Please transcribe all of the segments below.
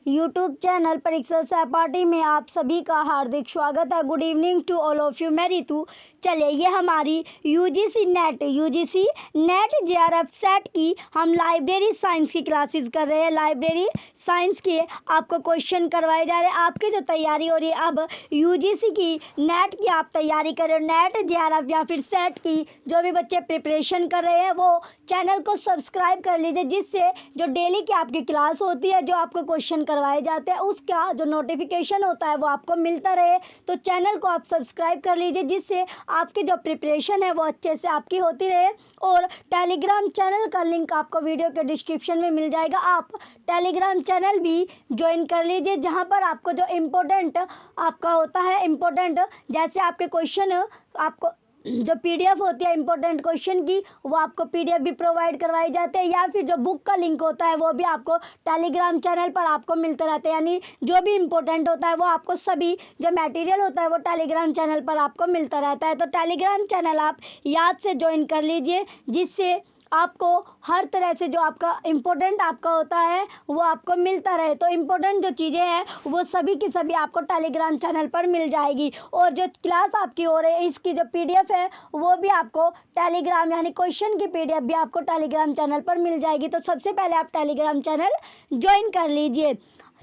YouTube channel परीक्षा सहपाठी में आप सभी का हार्दिक स्वागत है। Good evening to all of you. मैं रितु। चलिए, ये हमारी यूजीसी नेट जेआरएफ सेट की हम लाइब्रेरी साइंस की क्लासेस कर रहे हैं। लाइब्रेरी साइंस के आपको क्वेश्चन करवाए जा रहे हैं। आपकी जो तैयारी हो रही है, अब यूजीसी की नेट की आप तैयारी कर रहे हो, नेट जेआरएफ या फिर सेट की जो भी बच्चे प्रिपरेशन कर रहे हैं वो चैनल को सब्सक्राइब कर लीजिए, जिससे जो डेली की आपकी क्लास होती है, जो आपको क्वेश्चन करवाए जाते हैं, उसका जो नोटिफिकेशन होता है वो आपको मिलता रहे। तो चैनल को आप सब्सक्राइब कर लीजिए, जिससे आपकी जो प्रिपरेशन है वो अच्छे से आपकी होती रहे। और टेलीग्राम चैनल का लिंक आपको वीडियो के डिस्क्रिप्शन में मिल जाएगा। आप टेलीग्राम चैनल भी ज्वाइन कर लीजिए, जहाँ पर आपको जो इम्पोर्टेंट आपका होता है, इम्पोर्टेंट जैसे आपके क्वेश्चन आपको जो पीडीएफ होती है इम्पोर्टेंट क्वेश्चन की, वो आपको पीडीएफ भी प्रोवाइड करवाई जाते हैं, या फिर जो बुक का लिंक होता है वो भी आपको टेलीग्राम चैनल पर आपको मिलते रहते हैं। यानी जो भी इम्पोर्टेंट होता है वो आपको सभी जो मटेरियल होता है वो टेलीग्राम चैनल पर आपको मिलता रहता है। तो टेलीग्राम चैनल आप याद से ज्वाइन कर लीजिए, जिससे आपको हर तरह से जो आपका इम्पोर्टेंट आपका होता है वो आपको मिलता रहे। तो इम्पोर्टेंट जो चीज़ें हैं वो सभी की सभी आपको टेलीग्राम चैनल पर मिल जाएगी। और जो क्लास आपकी हो रही है, इसकी जो पीडीएफ है वो भी आपको टेलीग्राम यानी क्वेश्चन की पीडीएफ भी आपको टेलीग्राम चैनल पर मिल जाएगी। तो सबसे पहले आप टेलीग्राम चैनल ज्वाइन कर लीजिए।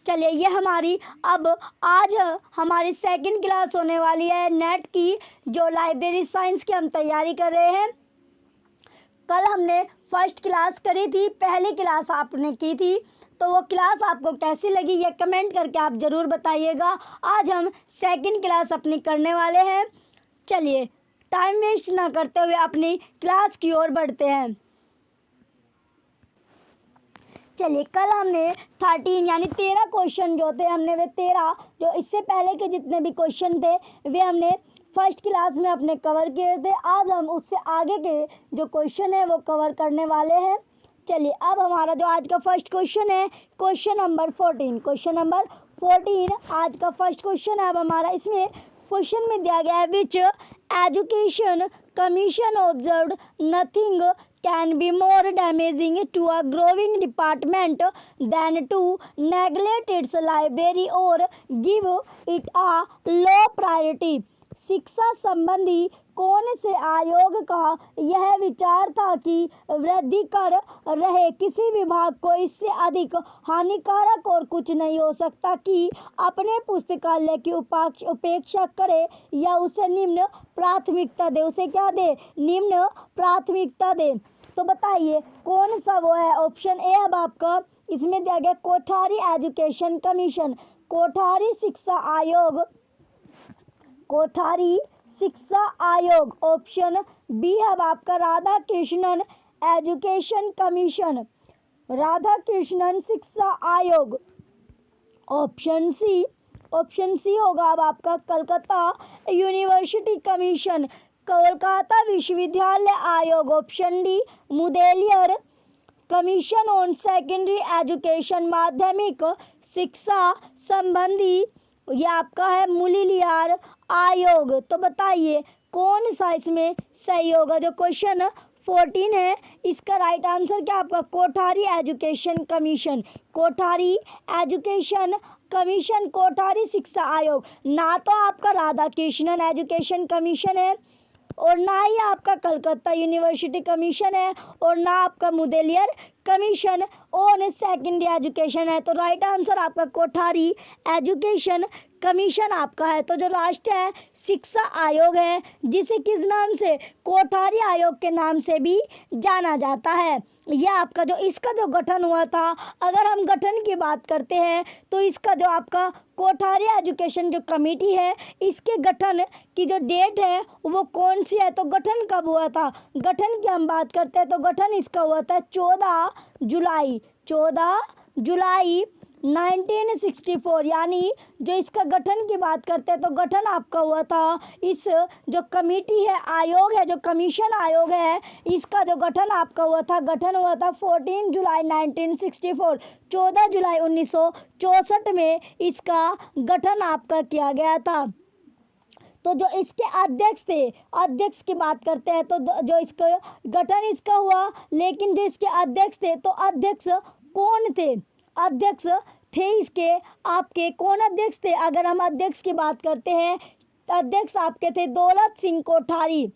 चलिए, ये हमारी अब आज हमारी सेकंड क्लास होने वाली है नेट की, जो लाइब्रेरी साइंस की हम तैयारी कर रहे हैं। कल हमने फर्स्ट क्लास करी थी, पहली क्लास आपने की थी, तो वो क्लास आपको कैसी लगी ये कमेंट करके आप ज़रूर बताइएगा। आज हम सेकंड क्लास अपनी करने वाले हैं। चलिए, टाइम वेस्ट ना करते हुए अपनी क्लास की ओर बढ़ते हैं। चलिए, कल हमने 13 यानी 13 क्वेश्चन जो थे हमने वे 13 जो इससे पहले के जितने भी क्वेश्चन थे वे हमने फर्स्ट क्लास में अपने कवर किए थे। आज हम उससे आगे के जो क्वेश्चन है वो कवर करने वाले हैं। चलिए, अब हमारा जो आज का फर्स्ट क्वेश्चन है क्वेश्चन नंबर 14। क्वेश्चन नंबर 14 आज का फर्स्ट क्वेश्चन है। अब हमारा इसमें क्वेश्चन में दिया गया है, which education commission observed nothing can be more damaging to a growing department than to neglect its library or give it a low priority। शिक्षा संबंधी कौन से आयोग का यह विचार था कि वृद्धि कर रहे किसी विभाग को इससे अधिक हानिकारक और कुछ नहीं हो सकता कि अपने पुस्तकालय की उपेक्षा करे या उसे निम्न प्राथमिकता दे। उसे क्या दे? निम्न प्राथमिकता दे। तो बताइए कौन सा वो है? ऑप्शन ए अब आपका इसमें दिया गया कोठारी एजुकेशन कमीशन, कोठारी शिक्षा आयोग, कोठारी शिक्षा आयोग। ऑप्शन बी है अब आपका राधा कृष्णन एजुकेशन कमीशन, राधा कृष्णन शिक्षा आयोग। ऑप्शन सी होगा अब आपका कलकत्ता यूनिवर्सिटी कमीशन, कोलकाता विश्वविद्यालय आयोग। Option D Mudaliar commission on secondary education, माध्यमिक शिक्षा संबंधी, ये आपका है मुलिलियार आयोग। तो बताइए कौन सा इसमें सही होगा? जो क्वेश्चन 14 है इसका राइट आंसर क्या आपका? Kothari education commission, Kothari education commission, Kothari शिक्षा आयोग। ना तो आपका राधा कृष्णन एजुकेशन कमीशन है, और ना ही आपका कलकत्ता यूनिवर्सिटी कमीशन है, और ना आपका मुदेलियर कमीशन ऑन सेकेंडरी एजुकेशन है। तो राइट आंसर आपका कोठारी एजुकेशन कमीशन आपका है। तो जो राष्ट्रीय शिक्षा आयोग है, जिसे किस नाम से? कोठारी आयोग के नाम से भी जाना जाता है। यह आपका जो इसका जो गठन हुआ था, अगर हम गठन की बात करते हैं तो इसका जो आपका कोठारी एजुकेशन जो कमेटी है, इसके गठन की जो डेट है वो कौन सी है? तो गठन कब हुआ था? गठन की हम बात करते हैं तो गठन इसका हुआ था 14 जुलाई 1964। यानी जो इसका गठन की बात करते हैं तो गठन आपका हुआ था, इस जो कमेटी है, आयोग है, जो कमीशन आयोग है, इसका जो गठन आपका हुआ था, गठन हुआ था 14 जुलाई 1964, 14 जुलाई 1964 में इसका गठन आपका किया गया था। तो जो इसके अध्यक्ष थे, अध्यक्ष की बात करते हैं तो जो इसका गठन इसका हुआ, लेकिन जो इसके अध्यक्ष थे तो अध्यक्ष कौन थे? अध्यक्ष थे इसके आपके, कौन अध्यक्ष थे? अगर हम अध्यक्ष की बात करते हैं, अध्यक्ष आपके थे दौलत सिंह कोठारी।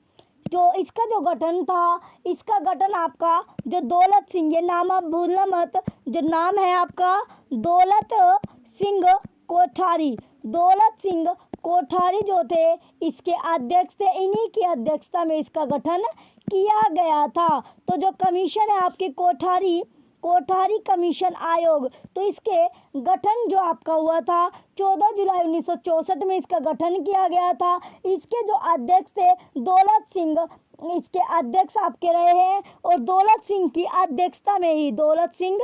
जो इसका जो गठन था, इसका गठन आपका जो दौलत सिंह, ये नाम आप भूलना मत, जो नाम है आपका दौलत सिंह कोठारी। दौलत सिंह कोठारी जो थे इसके अध्यक्ष थे, इन्हीं की अध्यक्षता में इसका गठन किया गया था। तो जो कमीशन है आपकी कोठारी कमीशन आयोग, तो इसके गठन जो आपका हुआ था 14 जुलाई 1964 में इसका गठन किया गया था। इसके जो अध्यक्ष थे दौलत सिंह, इसके अध्यक्ष आपके रहे हैं, और दौलत सिंह की अध्यक्षता में ही, दौलत सिंह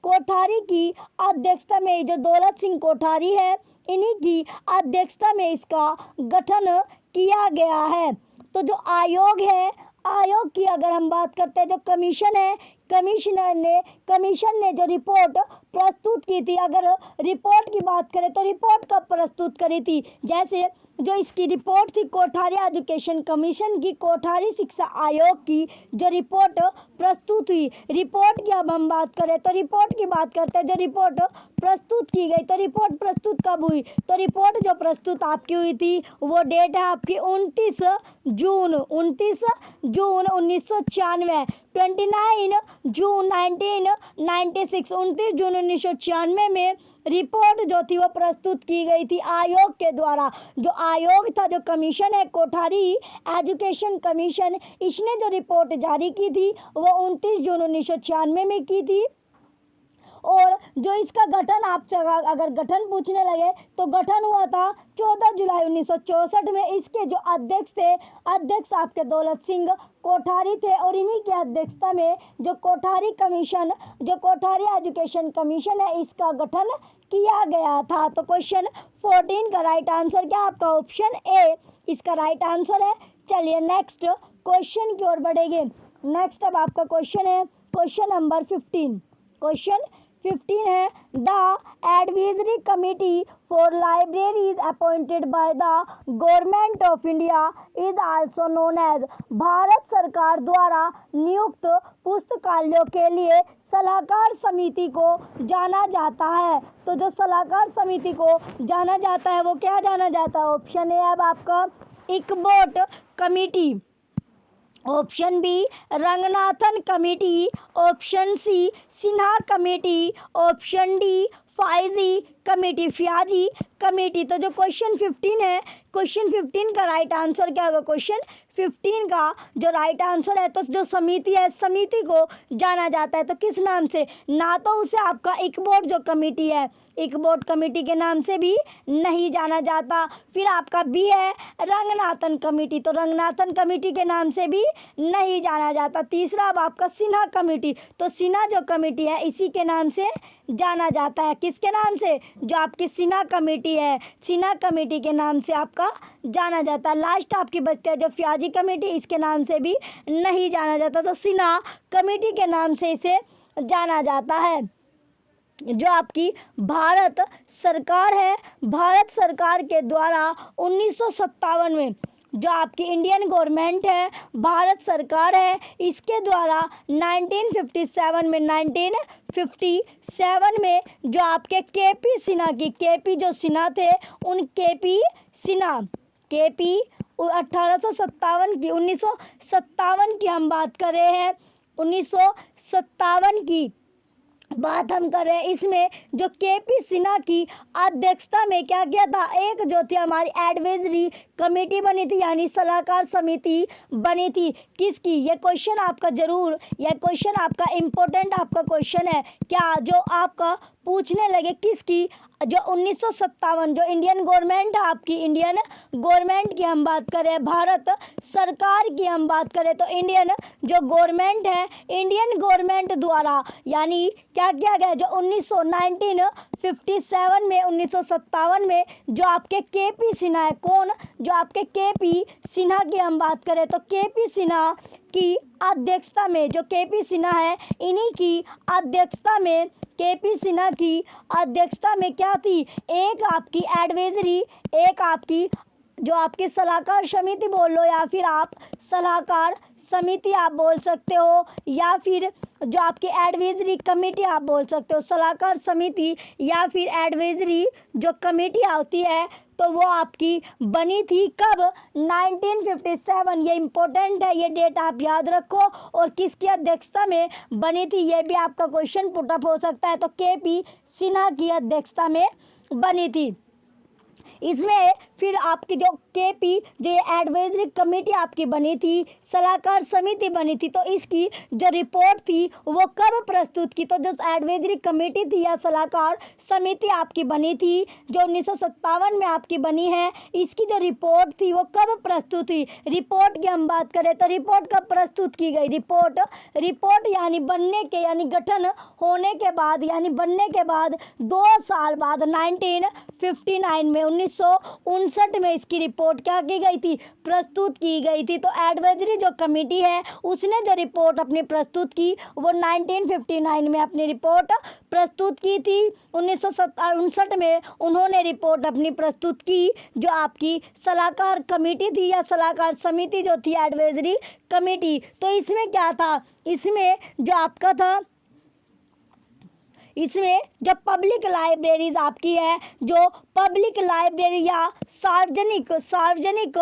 कोठारी की अध्यक्षता में जो दौलत सिंह कोठारी है, इन्हीं की अध्यक्षता में इसका गठन किया गया है। तो जो आयोग है, आयोग की अगर हम बात करते हैं, जो कमीशन है, कमीशन ने जो रिपोर्ट प्रस्तुत की थी, अगर रिपोर्ट की बात करें तो रिपोर्ट कब प्रस्तुत करी थी? जैसे जो इसकी रिपोर्ट थी कोठारी एजुकेशन कमीशन की, कोठारी शिक्षा आयोग की जो रिपोर्ट प्रस्तुत हुई, रिपोर्ट की अब हम बात करें तो रिपोर्ट की बात करते हैं, जो रिपोर्ट प्रस्तुत की गई, तो रिपोर्ट प्रस्तुत कब हुई? तो रिपोर्ट जो प्रस्तुत आपकी हुई थी वो डेट है आपकी 29 जून 1996, 29 जून 1996, 29 जून 1996 में रिपोर्ट जो थी वो प्रस्तुत की गई थी आयोग के द्वारा। जो आयोग था, जो कमीशन है कोठारी एजुकेशन कमीशन, इसने जो रिपोर्ट जारी की थी वो 29 जून 1996 में की थी। और जो इसका गठन आपसे अगर गठन पूछने लगे तो गठन हुआ था 14 जुलाई 1964 में। इसके जो अध्यक्ष थे, अध्यक्ष आपके दौलत सिंह कोठारी थे, और इन्हीं की अध्यक्षता में जो कोठारी कमीशन, जो कोठारी एजुकेशन कमीशन है, इसका गठन किया गया था। तो क्वेश्चन 14 का राइट आंसर क्या आपका? ऑप्शन ए इसका राइट आंसर है। चलिए नेक्स्ट क्वेश्चन की ओर बढ़ेंगे। नेक्स्ट अब आपका क्वेश्चन है क्वेश्चन नंबर 15। क्वेश्चन 15 है, the advisory committee for libraries appointed by the government of India is also known as. Bharat सरकार द्वारा नियुक्त पुस्तकालयों के लिए सलाहकार समिति को जाना जाता है। तो जो सलाहकार समिति को जाना जाता है वो क्या जाना जाता है? ऑप्शन ए अब आपका Ekbote committee, option B Ranganathan committee, option C Sinha committee, option D Fyzee committee. तो जो क्वेश्चन 15 है, क्वेश्चन 15 का राइट आंसर क्या होगा? क्वेश्चन 15 का जो राइट आंसर है, तो जो समिति है, समिति को जाना जाता है तो किस नाम से? ना तो उसे आपका इकबोट जो कमेटी है, इकबोट कमेटी के नाम से भी नहीं जाना जाता। फिर आपका बी है रंगनाथन कमेटी, तो रंगनाथन कमेटी के नाम से भी नहीं जाना जाता। तीसरा अब आपका सिन्हा कमेटी, तो सिन्हा जो कमेटी है इसी के नाम से जाना जाता है। किसके नाम से? जो आपकी सिन्हा कमेटी है, सिन्हा कमेटी के नाम से आपका जाना जाता है। लास्ट आपकी बचती है जो फ्याजी कमेटी, इसके नाम से भी नहीं जाना जाता, तो सिन्हा कमेटी के नाम से इसे जाना जाता है। जो आपकी भारत सरकार है, भारत सरकार के द्वारा 1957 में जो आपकी इंडियन गवर्नमेंट है, भारत सरकार है, इसके द्वारा 1957 में जो आपके केपी सिन्हा की, केपी जो सिन्हा थे उन केपी सिन्हा, केपी 1957 की हम बात कर रहे हैं, 1957 की बात हम कर रहे हैं। इसमें जो केपी सिन्हा की अध्यक्षता में क्या किया था? एक जो थी हमारी एडवाइजरी कमेटी बनी थी, यानी सलाहकार समिति बनी थी। किसकी? ये क्वेश्चन आपका जरूर, यह क्वेश्चन आपका इम्पोर्टेंट आपका क्वेश्चन है क्या, जो आपका पूछने लगे किसकी? जो 1957 जो इंडियन गवर्नमेंट है आपकी, इंडियन गवर्नमेंट की हम बात करें, भारत सरकार की हम बात करें, तो इंडियन जो गवर्नमेंट है, इंडियन गवर्नमेंट द्वारा यानी क्या किया गया? जो 1957 में 1957 में जो आपके केपी सिन्हा है, कौन? जो आपके केपी सिन्हा की हम बात करें तो केपी सिन्हा की अध्यक्षता में, जो केपी सिन्हा है इन्हीं की अध्यक्षता में, केपी सिन्हा की अध्यक्षता में क्या थी? एक आपकी एडवाइजरी, एक आपकी जो आपकी सलाहकार समिति बोल लो, या फिर आप सलाहकार समिति आप बोल सकते हो, या फिर जो आपकी एडवाइजरी कमेटी आप बोल सकते हो। सलाहकार समिति या फिर एडवाइजरी जो कमेटी होती है तो वो आपकी बनी थी कब? 1957। ये इम्पोर्टेंट है, ये डेट आप याद रखो। और किसकी अध्यक्षता में बनी थी, ये भी आपका क्वेश्चन पुटअप हो सकता है। तो केपी सिन्हा की अध्यक्षता में बनी थी। इसमें फिर आपकी जो केपी जो एडवाइजरी कमेटी आपकी बनी थी, सलाहकार समिति बनी थी, तो इसकी जो रिपोर्ट थी वो कब प्रस्तुत की? तो जो एडवाइजरी कमेटी थी या सलाहकार समिति आपकी बनी थी जो 1957 में आपकी बनी है, इसकी जो रिपोर्ट थी वो कब प्रस्तुत हुई? रिपोर्ट की हम बात करें तो रिपोर्ट कब प्रस्तुत की गई? रिपोर्ट यानी बनने के, यानी गठन होने के बाद, यानी बनने के बाद 2 साल बाद 1959 में 1959 में इसकी रिपोर्ट क्या की गई थी? प्रस्तुत की गई थी। तो एडवाइजरी जो कमेटी है उसने जो रिपोर्ट अपनी प्रस्तुत की वो 1959 में अपनी रिपोर्ट प्रस्तुत की थी। 1959 में उन्होंने रिपोर्ट अपनी प्रस्तुत की। जो आपकी सलाहकार कमेटी थी या सलाहकार समिति जो थी एडवाइजरी कमेटी, तो इसमें क्या था? इसमें जो आपका था, इसमें जो पब्लिक लाइब्रेरीज आपकी है, जो पब्लिक लाइब्रेरी या सार्वजनिक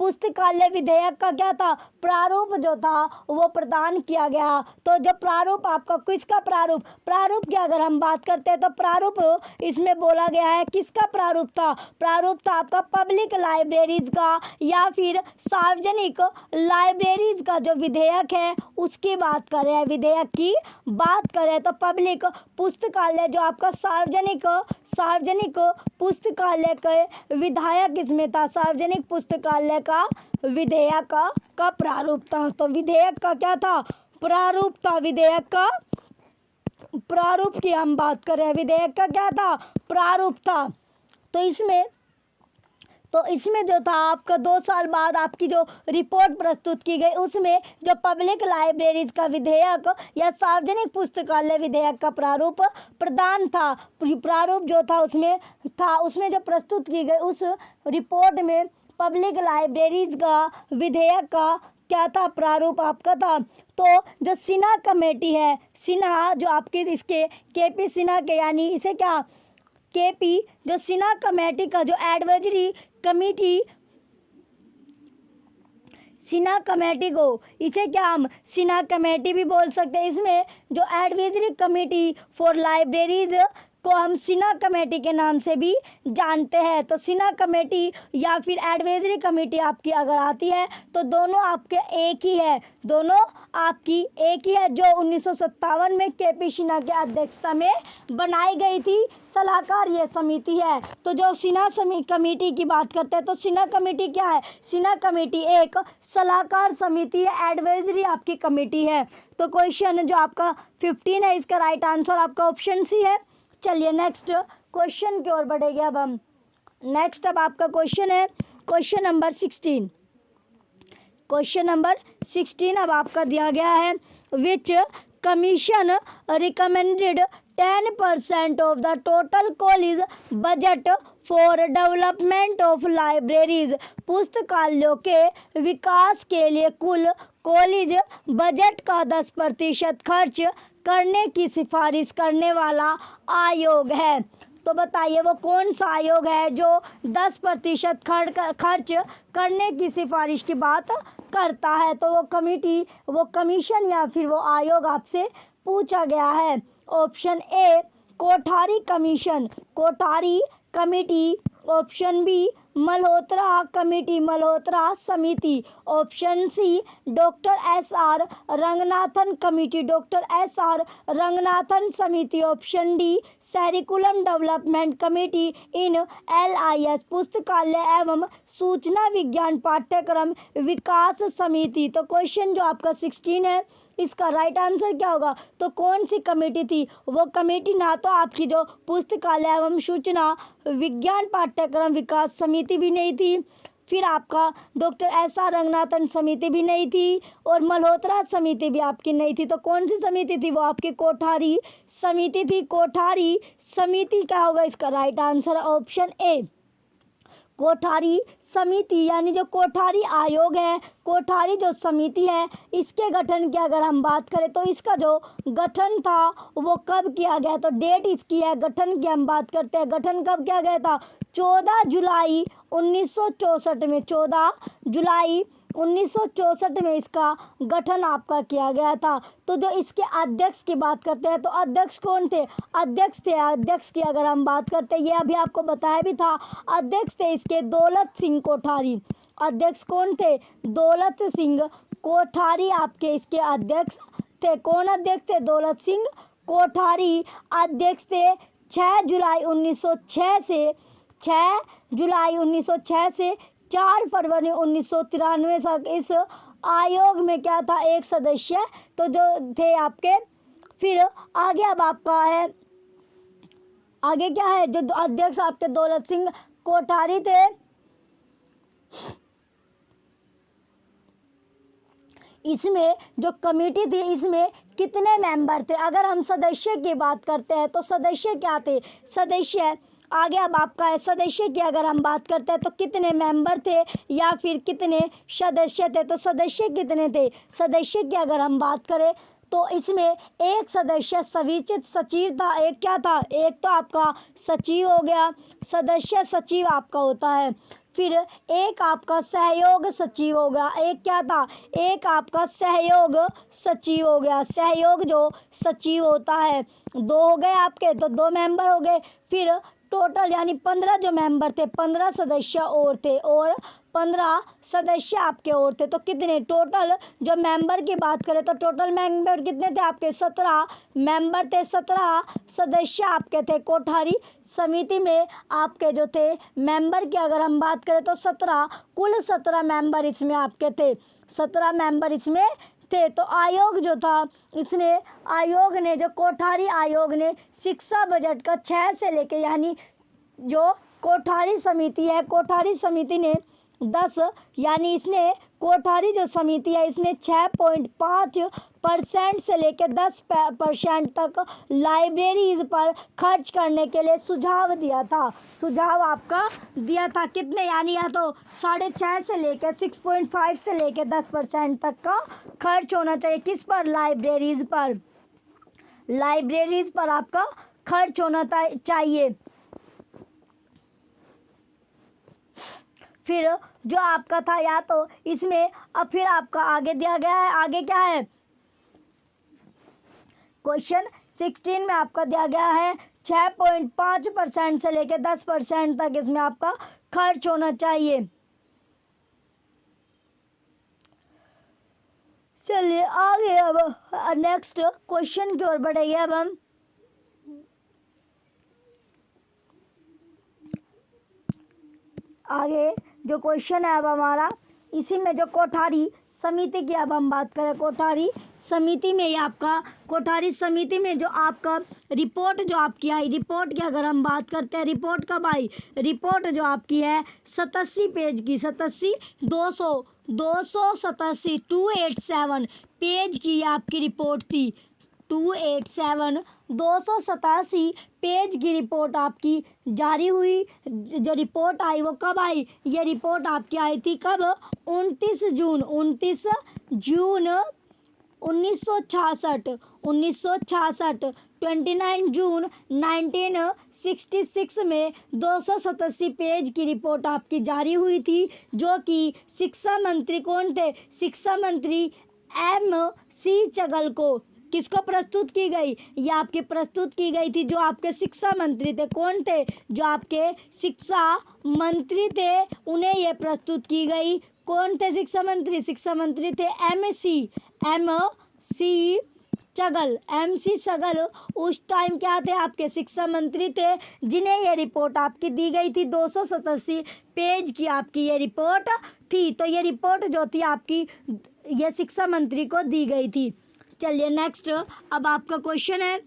पुस्तकालय विधेयक का क्या था? प्रारूप जो था वो प्रदान किया गया। तो जब प्रारूप आपका किसका प्रारूप की अगर हम बात करते हैं तो प्रारूप इसमें बोला गया है, किसका प्रारूप था? प्रारूप था आपका पब्लिक लाइब्रेरीज का या फिर सार्वजनिक लाइब्रेरीज का जो विधेयक है उसकी बात करें, विधेयक की बात करें तो पब्लिक पुस्तकालय जो आपका सार्वजनिक पुस्तकालय के विधायक इसमें था, सार्वजनिक पुस्तकालय का विधेयक का प्रारूप था। तो विधेयक का क्या था? प्रारूप था। विधेयक का प्रारूप की हम बात करें, विधेयक का क्या था? प्रारूप था। तो इसमें जो था आपका 2 साल बाद आपकी जो रिपोर्ट प्रस्तुत की गई उसमें जो पब्लिक लाइब्रेरीज का विधेयक या सार्वजनिक पुस्तकालय विधेयक का प्रारूप प्रदान था। प्रारूप जो था उसमें जो प्रस्तुत की गई उस रिपोर्ट में पब्लिक लाइब्रेरीज का विधेयक का क्या था? प्रारूप आपका था। तो जो सिन्हा कमेटी है, सिन्हा जो आपके इसके केपी सिन्हा के, यानी इसे क्या केपी जो सिन्हा कमेटी का जो एडवाइजरी कमेटी, सिन्हा कमेटी को इसे क्या हम सिन्हा कमेटी भी बोल सकते हैं। इसमें जो एडवाइजरी कमेटी फॉर लाइब्रेरीज को हम सिन्हा कमेटी के नाम से भी जानते हैं। तो सिन्हा कमेटी या फिर एडवाइजरी कमेटी आपकी अगर आती है तो दोनों आपके एक ही है, दोनों आपकी एक ही है, जो 1957 में केपी सिन्हा की अध्यक्षता में बनाई गई थी। सलाहकार ये समिति है। तो जो सिन्हा कमेटी की बात करते हैं तो सिन्हा कमेटी क्या है? सिन्हा कमेटी एक सलाहकार समिति है, एडवाइजरी आपकी कमेटी है। तो क्वेश्चन जो आपका 15 है इसका राइट आंसर आपका ऑप्शन सी है। चलिए नेक्स्ट क्वेश्चन की ओर बढ़ेंगे अब हम। नेक्स्ट अब आपका क्वेश्चन है क्वेश्चन नंबर 16। क्वेश्चन नंबर 16 अब आपका दिया गया है, which commission recommended 10% of the total college budget for development of libraries. पुस्तकालयों के विकास के लिए कुल कॉलेज बजट का 10% खर्च करने की सिफारिश करने वाला आयोग है। तो बताइए वो कौन सा आयोग है जो 10% खर्च करने की सिफारिश की बात करता है? तो वो कमेटी, वो कमीशन या फिर वो आयोग आपसे पूछा गया है। Option A Kothari commission, Kothari committee. Option B Malhotra committee, Malhotra समिति। Option C doctor SR Ranganathan committee, doctor SR Ranganathan समिति। Option D curriculum development committee in LIS पुस्तकालय एवं सूचना विज्ञान पाठ्यक्रम विकास समिति। तो क्वेश्चन जो आपका 16 है इसका राइट आंसर क्या होगा? तो कौन सी कमेटी थी? वो कमेटी ना तो आपकी जो पुस्तकालय एवं सूचना विज्ञान पाठ्यक्रम विकास समिति भी नहीं थी, फिर आपका डॉक्टर SR रंगनाथन समिति भी नहीं थी, और मल्होत्रा समिति भी आपकी नहीं थी। तो कौन सी समिति थी? वो आपकी कोठारी समिति थी। कोठारी समिति क्या होगा इसका right answer? Option A Kothari समिति यानी जो कोठारी आयोग है, कोठारी जो समिति है, इसके गठन की अगर हम बात करें तो इसका जो गठन था वो कब किया गया, तो डेट इसकी है गठन की हम बात करते हैं। गठन कब किया गया था? 14 जुलाई 1964 में, 14 जुलाई 1964 में इसका गठन आपका किया गया था। तो जो इसके अध्यक्ष की बात करते हैं तो अध्यक्ष कौन थे? अध्यक्ष की अगर हम बात करते हैं, ये अभी आपको बताया भी था, अध्यक्ष थे इसके दौलत सिंह कोठारी। अध्यक्ष कौन थे? दौलत सिंह कोठारी आपके इसके अध्यक्ष थे। कौन अध्यक्ष थे? दौलत सिंह कोठारी अध्यक्ष थे। 6 जुलाई 1906 से 6 जुलाई 1906 से 4 फरवरी 1993 तक इस आयोग में क्या था? एक सदस्य तो जो थे आपके। फिर आगे अब आपका है, आगे क्या है? जो अध्यक्ष आपके दौलत सिंह कोठारी थे, इसमें जो कमेटी थी इसमें कितने मेंबर थे? अगर हम सदस्य की बात करते हैं तो सदस्य क्या थे? सदस्य आगे अब आपका है, सदस्य की अगर हम बात करते हैं तो कितने मेंबर थे या फिर कितने सदस्य थे? तो सदस्य कितने थे? सदस्य की अगर हम बात करें तो इसमें एक सदस्य सविचित सचिव था। एक क्या था? एक तो आपका सचिव हो गया, सदस्य सचिव आपका होता है। फिर एक आपका सहयोग सचिव हो गया। एक क्या था? एक आपका सहयोग सचिव हो गया। सहयोग जो सचिव होता है, 2 हो गए आपके, तो 2 मेंबर हो गए। फिर टोटल यानी 15 जो मेंबर थे, 15 सदस्य और थे, और 15 सदस्य आपके और थे। तो कितने टोटल जो मेंबर की बात करें तो टोटल मेंबर कितने थे आपके? 17 मेंबर थे, 17 सदस्य आपके थे। कोठारी समिति में आपके जो थे मेंबर की अगर हम बात करें तो 17, कुल 17 मेंबर इसमें आपके थे, 17 मेंबर इसमें थे। तो आयोग जो था इसने, आयोग ने, जो कोठारी आयोग ने शिक्षा बजट का 6 से लेके, यानी जो कोठारी समिति है, कोठारी समिति ने 10 यानी इसने कोठारी जो समिति है इसने 6.5% से लेकर 10% तक लाइब्रेरीज पर खर्च करने के लिए सुझाव दिया था। सुझाव आपका दिया था कितने? यानी या तो 6.5 से लेकर 6.5 से लेकर 10% तक का खर्च होना चाहिए। किस पर? लाइब्रेरीज पर। लाइब्रेरीज पर आपका खर्च होना चाहिए। फिर जो आपका था या तो इसमें, अब फिर आपका आगे दिया गया है, आगे क्या है? क्वेश्चन 16 में आपका दिया गया है 6.5% से लेकर 10% तक इसमें आपका खर्च होना चाहिए। चलिए आगे अब नेक्स्ट क्वेश्चन की ओर बढ़ेंगे। अब हम आगे जो क्वेश्चन है अब हमारा, इसी में जो कोठारी समिति की अब हम बात करें, कोठारी समिति में ये आपका, कोठारी समिति में जो आपका रिपोर्ट जो आपकी आई, रिपोर्ट की अगर हम बात करते हैं, रिपोर्ट कब आई? रिपोर्ट जो आपकी है 87 पेज की, 287 पेज की आपकी रिपोर्ट थी। 287 पेज की रिपोर्ट आपकी जारी हुई। जो रिपोर्ट आई वो कब आई? ये रिपोर्ट आपकी आई थी कब? 29 जून 1966। 29 जून 1966 में 287 पेज की रिपोर्ट आपकी जारी हुई थी, जो कि शिक्षा मंत्री कौन थे? शिक्षा मंत्री MC चगल को, किसको प्रस्तुत की गई? ये आपकी प्रस्तुत की गई थी जो आपके शिक्षा मंत्री थे। कौन थे? जो आपके शिक्षा मंत्री थे उन्हें ये प्रस्तुत की गई। कौन थे शिक्षा मंत्री? शिक्षा मंत्री थे MC चगल। MC चगल उस टाइम क्या थे? आपके शिक्षा मंत्री थे, जिन्हें ये रिपोर्ट आपकी दी गई थी। 287 पेज की आपकी ये रिपोर्ट थी। तो ये रिपोर्ट जो थी आपकी, ये शिक्षा मंत्री को दी गई थी। चलिए नेक्स्ट अब आपका क्वेश्चन है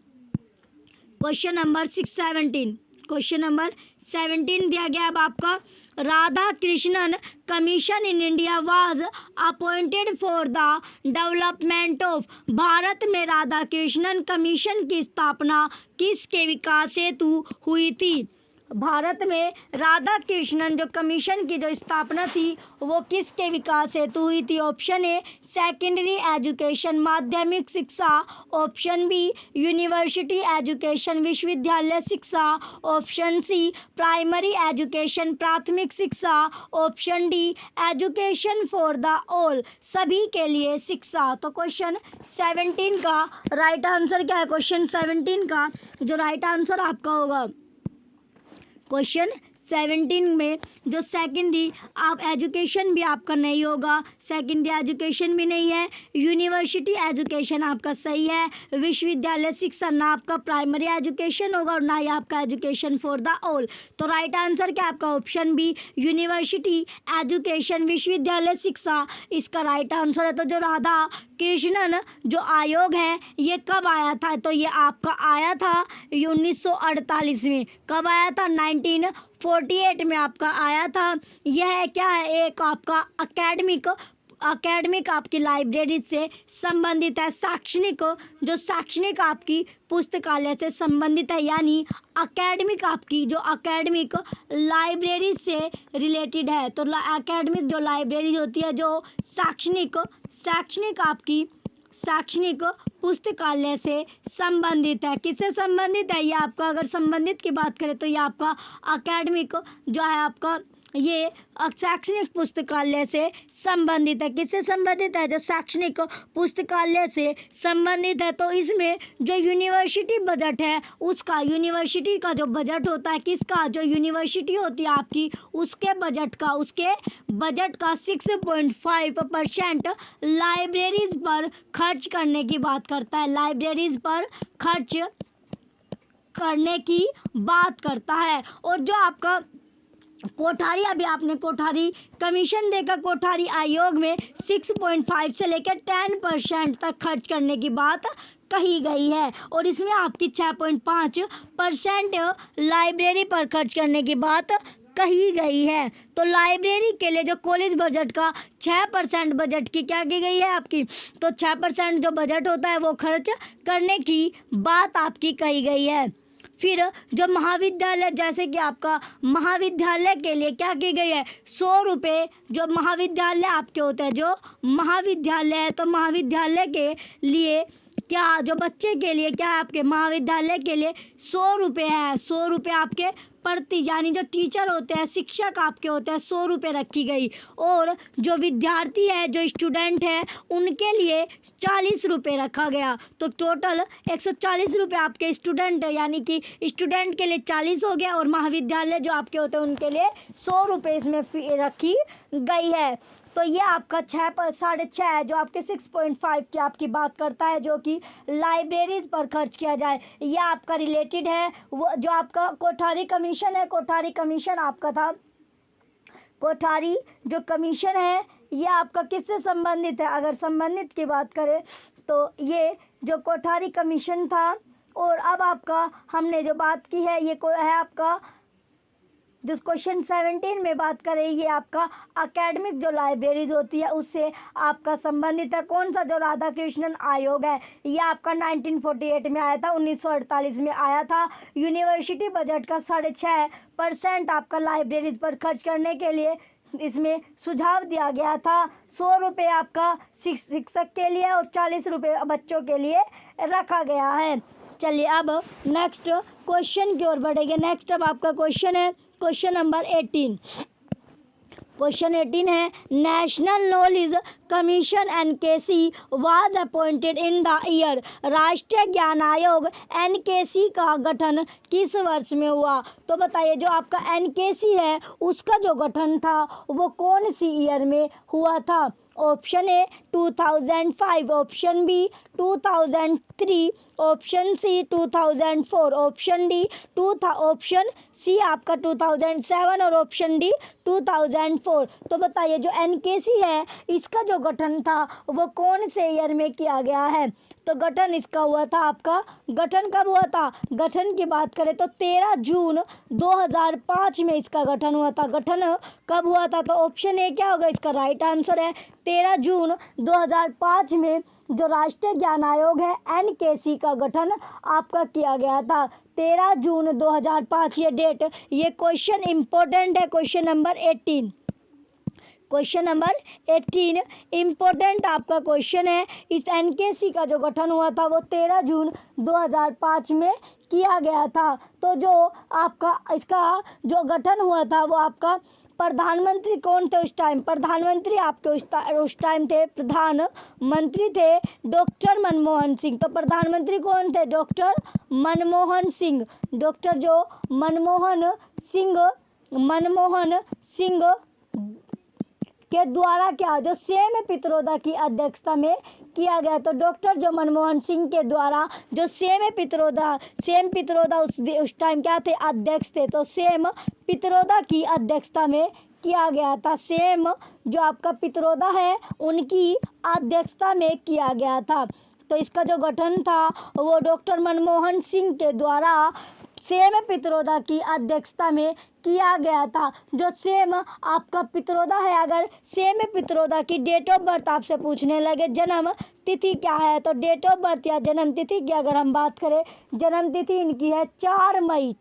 क्वेश्चन नंबर 17। क्वेश्चन नंबर 17 दिया गया अब आपका, Radha Krishnan commission in India was appointed for the development of. Bharat में राधा कृष्णन कमीशन की स्थापना किसके विकास हेतु हुई थी? भारत में राधा कृष्णन जो कमीशन की जो स्थापना थी वो किसके विकास हेतु हुई थी? ऑप्शन ए सेकेंडरी एजुकेशन माध्यमिक शिक्षा, ऑप्शन बी यूनिवर्सिटी एजुकेशन विश्वविद्यालय शिक्षा, ऑप्शन सी प्राइमरी एजुकेशन प्राथमिक शिक्षा, option D education for the all सभी के लिए शिक्षा। तो क्वेश्चन 17 का राइट आंसर क्या है? क्वेश्चन 17 का जो राइट आंसर आपका होगा क्वेश्चन 17 में जो सेकेंडरी आप एजुकेशन भी आपका नहीं होगा, सेकेंडरी एजुकेशन भी नहीं है, यूनिवर्सिटी एजुकेशन आपका सही है, विश्वविद्यालय शिक्षा ना आपका प्राइमरी एजुकेशन होगा और ना ही आपका एजुकेशन फॉर द ऑल। तो राइट आंसर क्या आपका? ऑप्शन बी यूनिवर्सिटी एजुकेशन विश्वविद्यालय शिक्षा इसका राइट आंसर है। तो जो राधा कृष्णन जो आयोग है ये कब आया था? तो ये आपका आया था 1948 में। कब आया था? 1948 में आपका आया था। यह क्या है? एक आपका अकेडमिक आपकी लाइब्रेरी से संबंधित है, शैक्षणिक जो शैक्षणिक आपकी पुस्तकालय से संबंधित है, यानी अकेडमिक आपकी जो अकेडमिक लाइब्रेरी से रिलेटेड है। तो अकेडमिक जो लाइब्रेरी होती है जो शैक्षणिक आपकी शैक्षणिक पुस्तकालय से संबंधित है। किससे संबंधित है? ये आपका अगर संबंधित की बात करें तो ये आपका अकेडमिक जो है आपका ये शैक्षणिक पुस्तकालय से संबंधित है। किससे संबंधित है? जो शैक्षणिक पुस्तकालय से संबंधित है। तो इसमें जो यूनिवर्सिटी बजट है उसका, यूनिवर्सिटी का जो बजट होता है किसका? जो यूनिवर्सिटी होती है आपकी उसके बजट का 6.5% लाइब्रेरीज पर खर्च करने की बात करता है। लाइब्रेरीज पर खर्च करने की बात करता है। और जो आपका कोठारी, अभी आपने कोठारी कमीशन देखा, कोठारी आयोग में 6.5 से लेकर 10% तक खर्च करने की बात कही गई है। और इसमें आपकी 6.5% लाइब्रेरी पर खर्च करने की बात कही गई है। तो लाइब्रेरी के लिए जो कॉलेज बजट का 6% बजट की क्या की गई है आपकी? तो 6% जो बजट होता है वो खर्च करने की बात आपकी कही गई है। फिर जो महाविद्यालय, जैसे कि आपका महाविद्यालय के लिए क्या की गई है? 100 रुपये जो महाविद्यालय आपके होते हैं, जो महाविद्यालय है तो महाविद्यालय के लिए क्या, जो बच्चे के लिए क्या है आपके महाविद्यालय के लिए 100 रुपये है। 100 रुपये आपके प्रति, यानी जो टीचर होते हैं शिक्षक आपके होते हैं 100 रुपये रखी गई। और जो विद्यार्थी है, जो स्टूडेंट है उनके लिए 40 रुपये रखा गया। तो टोटल 140 रुपये आपके स्टूडेंट है, यानी कि स्टूडेंट के लिए 40 हो गया और महाविद्यालय जो आपके होते हैं उनके लिए 100 रुपये इसमें रखी गई है। तो ये आपका 6.5 है जो आपके 6.5 की आपकी बात करता है, जो कि लाइब्रेरीज पर खर्च किया जाए। ये आपका रिलेटेड है वो जो आपका कोठारी कमीशन है। कोठारी कमीशन आपका था, कोठारी जो कमीशन है ये आपका किससे संबंधित है? अगर संबंधित की बात करें तो ये जो कोठारी कमीशन था। और अब आपका हमने जो बात की है ये है आपका जो क्वेश्चन 17 में बात करें, ये आपका एकेडमिक जो लाइब्रेरीज होती है उससे आपका संबंधित है। कौन सा? जो राधा कृष्णन आयोग है ये आपका 1948 में आया था, 1948 में आया था। यूनिवर्सिटी बजट का 6.5% आपका लाइब्रेरीज पर खर्च करने के लिए इसमें सुझाव दिया गया था। 100 रुपये आपका शिक्षक के लिए और 40 रुपये बच्चों के लिए रखा गया है। चलिए अब नेक्स्ट क्वेश्चन की ओर बढ़ेंगे। नेक्स्ट अब आपका क्वेश्चन है क्वेश्चन नंबर 18। क्वेश्चन 18 है, national knowledge commission NKC was appointed in the year. राष्ट्रीय ज्ञान आयोग एनकेसी का गठन किस वर्ष में हुआ? तो बताइए जो आपका एनकेसी है उसका जो गठन था वो कौन सी ईयर में हुआ था? Option A 2005, option B 2003, option C 2004, option D option C आपका 2007 और ऑप्शन डी 2004। तो बताइए जो एनकेसी है इसका जो गठन था वो कौन से ईयर में किया गया है? तो गठन इसका हुआ था आपका, गठन कब हुआ था? गठन की बात करें तो 13 जून 2005 में इसका गठन हुआ था। गठन कब हुआ था? तो ऑप्शन ए क्या होगा इसका राइट आंसर है 13 जून 2005 में जो राष्ट्रीय ज्ञान आयोग है एनकेसी का गठन आपका किया गया था 13 जून 2005 ये डेट। ये क्वेश्चन इंपॉर्टेंट है, question number 18। Question number 18 important आपका क्वेश्चन है। इस एनकेसी का जो गठन हुआ था वो 13 जून 2005 में किया गया था। तो जो आपका इसका जो गठन हुआ था वो आपका प्रधानमंत्री कौन थे उस टाइम? प्रधानमंत्री आपके उस टाइम थे, प्रधानमंत्री थे डॉक्टर मनमोहन सिंह। तो प्रधानमंत्री कौन थे? डॉक्टर मनमोहन सिंह। डॉक्टर जो मनमोहन सिंह के द्वारा क्या जो सेम पित्रोदा की अध्यक्षता में किया गया। तो डॉक्टर जो मनमोहन सिंह के द्वारा जो सेम पित्रोदा उस टाइम क्या थे? अध्यक्ष थे। तो सेम पित्रोदा की अध्यक्षता में किया गया था। सेम जो आपका पित्रोदा है उनकी अध्यक्षता में किया गया था। तो इसका जो गठन था वो डॉक्टर मनमोहन सिंह के द्वारा सेम पित्रोदा की अध्यक्षता में किया गया था। जो सेम आपका पित्रोदा है, अगर सेम पित्रोदा की डेट ऑफ बर्थ आपसे पूछने लगे जन्म तिथि क्या है, तो डेट ऑफ बर्थ या जन्म तिथि की अगर हम बात करें, जन्म तिथि इनकी है 4 मई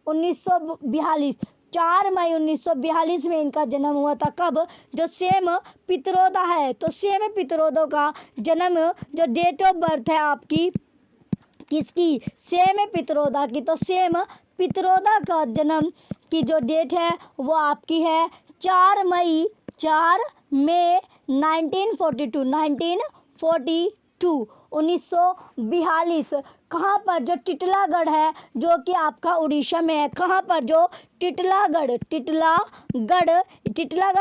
1942। 4 मई 1942 में इनका जन्म हुआ था। कब? जो सेम पित्रोदा है, तो सेम पित्रोदा का जन्म जो डेट ऑफ बर्थ है आपकी किसकी? सेम पित्रोदा की। तो सेम पित्रोदा का जन्म की जो डेट है वो आपकी है 4 मई 1942। कहाँ पर? जो टिटलागढ़ है जो कि आपका उड़ीसा में है। कहाँ पर? जो टिटलागढ़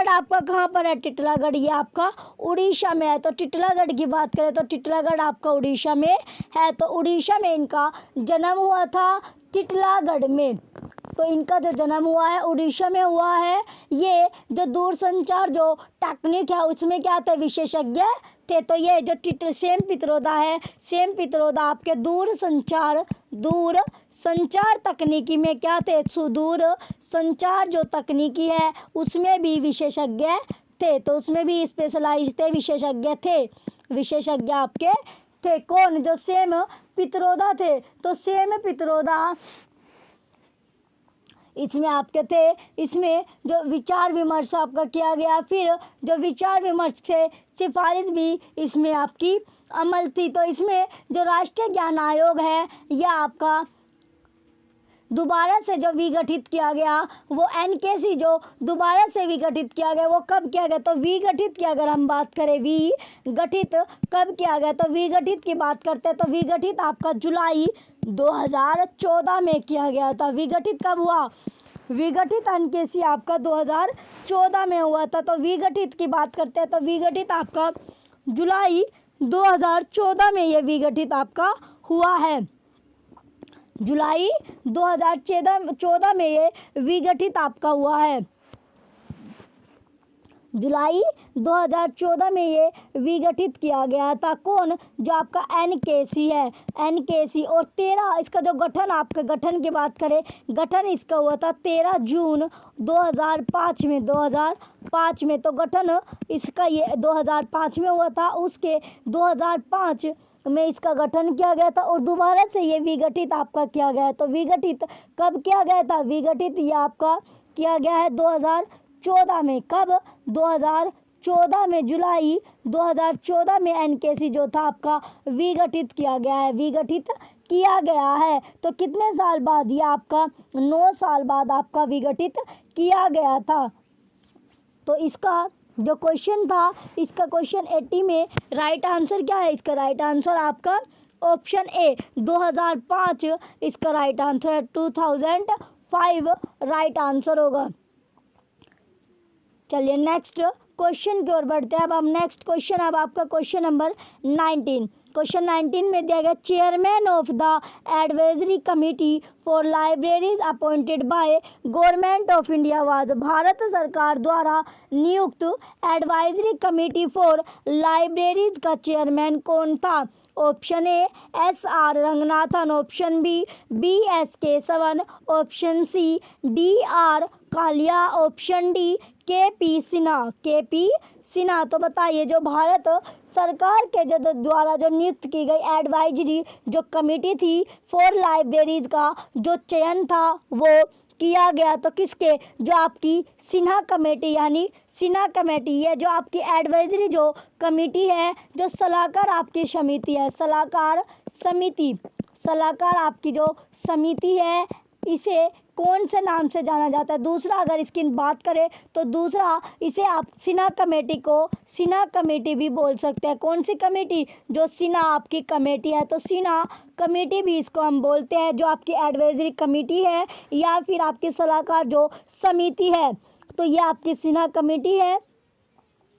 आपका कहाँ पर है? टिटलागढ़ ये आपका उड़ीसा में है। तो टिटलागढ़ की बात करें तो टिटलागढ़ आपका उड़ीसा में है। तो उड़ीसा में इनका जन्म हुआ था, टिटलागढ़ में। तो इनका जो जन्म हुआ है उड़ीसा में हुआ है। ये जो दूरसंचार जो टेक्निक है उसमें क्या थे? विशेषज्ञ थे। तो ये जो सेम पित्रोदा है, सेम पित्रोदा आपके दूर संचार तकनीकी में क्या थे? सुदूर संचार जो तकनीकी है उसमें भी विशेषज्ञ थे। तो उसमें भी स्पेशलाइज थे, विशेषज्ञ आपके थे। कौन? जो सेम पित्रोदा थे। तो सेम पित्रोदा इसमें आपके थे। इसमें जो विचार विमर्श आपका किया गया, फिर जो विचार विमर्श से सिफारिश भी इसमें आपकी अमल थी। तो इसमें जो राष्ट्रीय ज्ञान आयोग है यह आपका दोबारा से जो विगठित किया गया, वो एनकेसी जो दोबारा से विगठित किया गया वो कब किया गया? तो विगठित की अगर हम बात करें, विगठित कब किया गया? तो विगठित की बात करते हैं तो विगठित आपका जुलाई 2014 में किया गया था। विगठित कब हुआ? विगठित एनकेसी आपका 2014 में हुआ था। तो विगठित की बात करते हैं तो विगठित आपका जुलाई 2014 में ये विगठित आपका हुआ है। जुलाई 2014 में ये विगठित आपका हुआ है। जुलाई 2014 में ये विगठित किया गया था। कौन? जो आपका एनकेसी है, एनकेसी। और 13 इसका जो गठन, आपके गठन की बात करें, गठन इसका हुआ था 13 जून 2005 में। 2005 में तो गठन इसका ये 2005 में हुआ था। उसके 2005 में इसका गठन किया गया था और दोबारा से ये विगठित आपका किया गया है। तो विगठित कब किया गया था? विगठित ये आपका किया गया है 2014 में। कब? 2014 में, जुलाई 2014 में एनकेसी जो था आपका विगठित किया गया है, विगठित किया गया है। तो कितने साल बाद? ये आपका 9 साल बाद आपका विगठित किया गया था। तो इसका जो क्वेश्चन था, इसका क्वेश्चन 80 में राइट आंसर क्या है? इसका राइट आंसर आपका ऑप्शन ए 2005 इसका राइट आंसर है। 2005 राइट आंसर होगा। चलिए नेक्स्ट क्वेश्चन की ओर बढ़ते हैं। अब हम नेक्स्ट क्वेश्चन, अब आपका क्वेश्चन नंबर 19। क्वेश्चन 19 में दिया गया, chairman of the advisory committee for libraries appointed by government of India was. Bharat सरकार द्वारा नियुक्त एडवाइजरी कमेटी फॉर लाइब्रेरीज का चेयरमैन कौन था? Option A SR Ranganathan, option B BS Keshavan, option C DR Kalia, option D KP Sinha, KP Sinha. तो बताइए जो भारत सरकार के जो द्वारा जो नियुक्त की गई एडवाइजरी जो कमेटी थी फॉर लाइब्रेरीज का जो चयन था वो किया गया, तो किसके, जो आपकी सिन्हा कमेटी, यानी सिन्हा कमेटी है जो आपकी एडवाइजरी जो कमेटी है, जो सलाहकार आपकी समिति है, सलाहकार समिति, सलाहकार आपकी जो समिति है, इसे कौन से नाम से जाना जाता है। दूसरा अगर इसकी बात करें तो दूसरा इसे आप सिन्हा कमेटी को सिन्हा कमेटी भी बोल सकते हैं। कौन सी कमेटी, जो सिन्हा आपकी कमेटी है, तो सिन्हा कमेटी भी इसको हम बोलते हैं, जो आपकी एडवाइजरी कमेटी है या फिर आपकी सलाहकार जो समिति है। तो ये आपकी सिन्हा कमेटी है।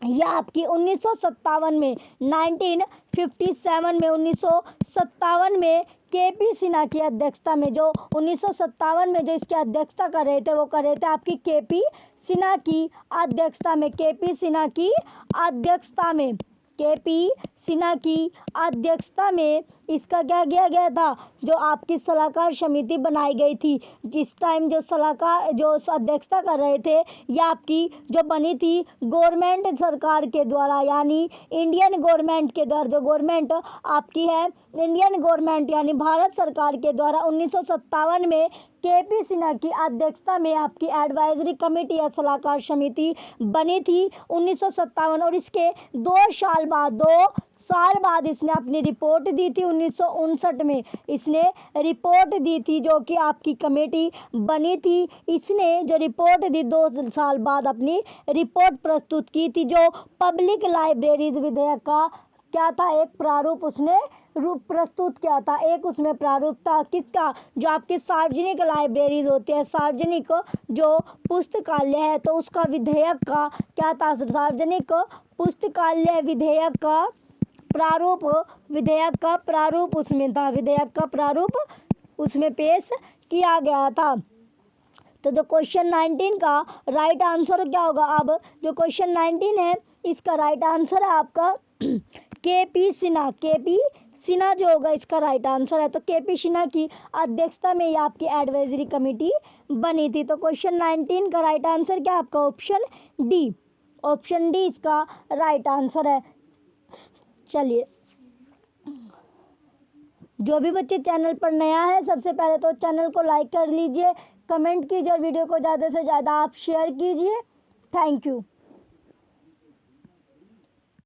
यह आपकी 1957 में 1957 में 1957 में KP सिन्हा की अध्यक्षता में, जो 1957 में जो इसकी अध्यक्षता कर रहे थे वो कर रहे थे आपकी KP सिन्हा की अध्यक्षता में, KP सिन्हा की अध्यक्षता में, KP सिन्हा की अध्यक्षता में इसका क्या किया गया था, जो आपकी सलाहकार समिति बनाई गई थी। जिस टाइम जो सलाहकार जो अध्यक्षता कर रहे थे यह आपकी जो बनी थी गवर्नमेंट सरकार के द्वारा, यानी इंडियन गवर्नमेंट के द्वारा, जो गवर्नमेंट आपकी है इंडियन गवर्नमेंट यानी भारत सरकार के द्वारा 1957 में KP सिन्हा की अध्यक्षता में आपकी एडवाइजरी कमेटी या सलाहकार समिति बनी थी 1957। और इसके 2 साल बाद इसने अपनी रिपोर्ट दी थी 1959 में, इसने रिपोर्ट दी थी जो कि आपकी कमेटी बनी थी। इसने जो रिपोर्ट दी 2 साल बाद अपनी रिपोर्ट प्रस्तुत की थी, जो पब्लिक लाइब्रेरीज विधेयक का क्या था, एक प्रारूप उसने रूप प्रस्तुत किया था। एक उसमें प्रारूप था किसका, जो आपकी सार्वजनिक लाइब्रेरीज होती है, सार्वजनिक जो पुस्तकालय है, तो उसका विधेयक का क्या था, सार्वजनिक पुस्तकालय विधेयक का प्रारूप, विधेयक का प्रारूप उसमें था, विधेयक का प्रारूप उसमें पेश किया गया था। तो जो क्वेश्चन 19 का राइट आंसर क्या होगा, अब जो क्वेश्चन 19 है इसका राइट आंसर है आपका KP सिन्हा, KP सिन्हा जो होगा इसका राइट आंसर है। तो KP सिन्हा की अध्यक्षता में ये आपकी एडवाइजरी कमेटी बनी थी। तो क्वेश्चन 19 का राइट आंसर क्या आपका, ऑप्शन डी, ऑप्शन डी इसका राइट आंसर है। चलिए, जो भी बच्चे चैनल पर नया है सबसे पहले तो चैनल को लाइक कर लीजिए, कमेंट कीजिए और वीडियो को ज़्यादा से ज़्यादा आप शेयर कीजिए। Thank you.